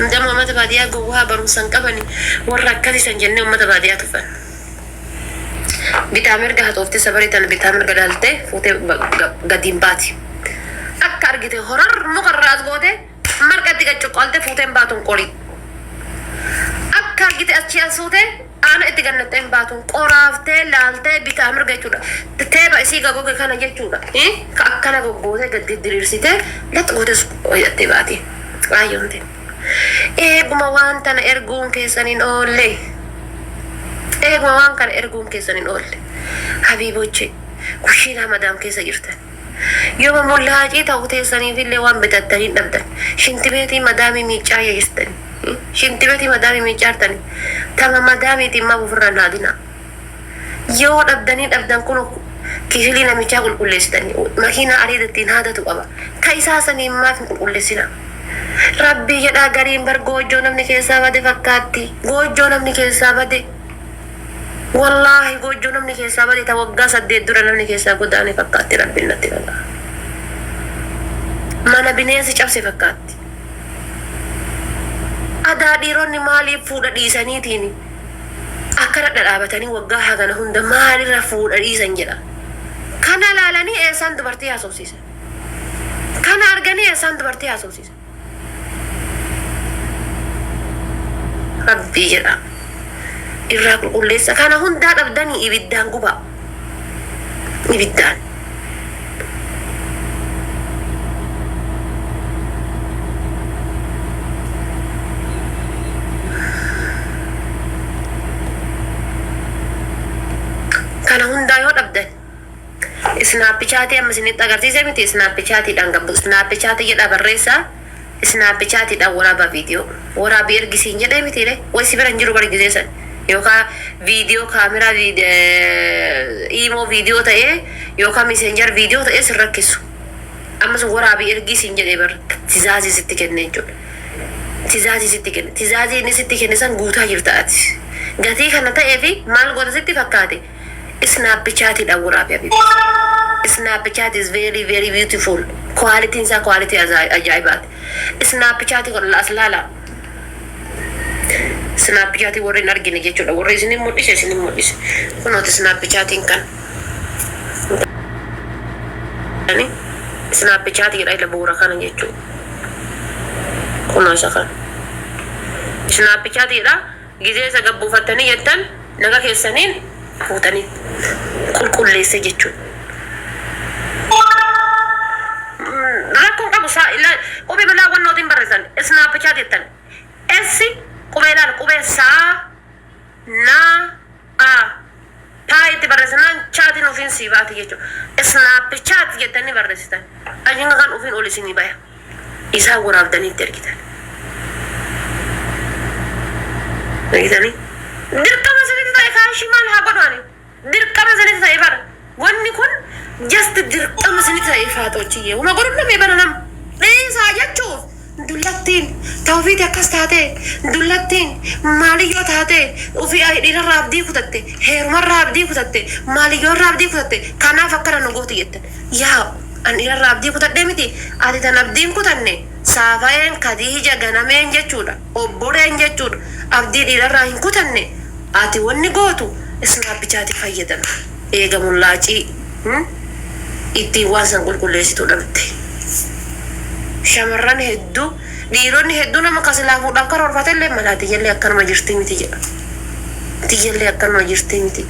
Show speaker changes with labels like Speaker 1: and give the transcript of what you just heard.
Speaker 1: ndama mata baadiyaa gowwaa barumsan qabani warra akkasi san jennee ummata baadiyaa tufan bitaa mirga hatofte sabaritan bitaa mirga dalte fuute gadiin baati akka argite horar mukarraas goote marga diga coqalte fuuteen baatun qoli akka argite achi asuute ana itti gannateen baatun qoraafte laalte bitaa mirga jechuudha teeba isii gagoge kana jechuudha ka akkana goggoote gadi diriirsite lat goote oyatte baati ayyonte eeguma waan tana erguun keessaniin oolle eeguma waan kana erguun keessaniin oolle habiiboche kushiinaa madaam keessa jirtan yooma mullaacii ta'u teessaniif illee waan bitattanii dhabdan shintibeetii madaamii miicaa yeessitani shintibeetii madaamii miicaartani tama madaamiitiin maa ofirraa naadina yoo dhabdan kun kifilii namichaa qulqulleessitani makiinaa ariidattiin haadatu qaba ka isaa saniin maaf hin qulqulleessina rabbii jedhaa gariin bar goojjoo namni keessaa bade fakkaatti goojjoo namni keessaa bade wallahi goojjoo namni keessaa bade ta waggaa 8 dura namni keessaa godaane fakkaatti rabbiin natti dhagaa mana bineensi cabse fakkaatti adaa dhiironni maaliif fuudha dhiisaniitiin akkana dhadhaabatanii waggaa hagana hunda maalirra fuudha dhiisan jedha kana laalanii eessaan dubartii haasofsiisan kana arganii eessaan dubartii haasofsiisan rabbii jedha irraa qulqulleessa kana hundaa dhabdanii ibiddaan guba ibiddaan kana hundaa yoo dhabdan snapchat amma isinitti agarsiise miti snapchatidhaan gabbu snapchat jedha barreessaa snapchatidhaan waraaba video waraabi ergisiin jedhee mitiire waysi biran jiru bargiseessan yookaan video kaamera imo video ta'ee yookaan messenger video ta'ee sirrakkisu amma sun waraabi ergisiin jedhee bar tizaazii sitti kenne jechuudha tizaazii sitti kenne tizaazii inni sitti kenne san guutaa jirtaati gatii kana ta'ee fi maal goota sitti fakkaate snapchatidhaan waraabi abibi Snapchat is very beautiful. Quality insa quality ajaibat. Snapchat ko laslala. Snapchat warren argine jechuudha. Warre isin muddise. Kuno Snapchatin kan. Ani Snapchat ira ila buura kana jechuudha. Kuno isa kan. Snapchat ira gizee sa gabbuufattanii jettan naga keessaniin fuutanii qulqulleesse jechuudha. rakon kamu sa ila obi bala wonno din barasan snapchat etan esi kubela kube sa na a paite barasan chatin offensive ati yecho snapchat yetani barasitan ajinga kan ofin olisini baya isa warab dani terkitan nagitani dirkama sanita ta kashimal ha badani dirkama sanita ta ibar wonni kun just dirqama sanita ifaatochi uma gorna me bananam isa yachu dullatin tawfiti akastate dullatin maliyo tate ufi idira rabdi kutatte heruma rabdi kutatte maliyo rabdi kutatte kana fakkara no goti yetta ya an ira rabdi kutatte miti ati tan abdin kutanne safayen kadija ganamen jechuda obboren jechuda abdi ira rahin kutanne ati wonni gotu snapchat fayyadan ega mullaci itti wasan qulqulleessitu dhabte shamarran hedduu dhiironni hedduu nama kasilaafuudhaaf karoorfatellee malaati jallee akkanuma jirti miti jedha ti jallee akkanuma jirti miti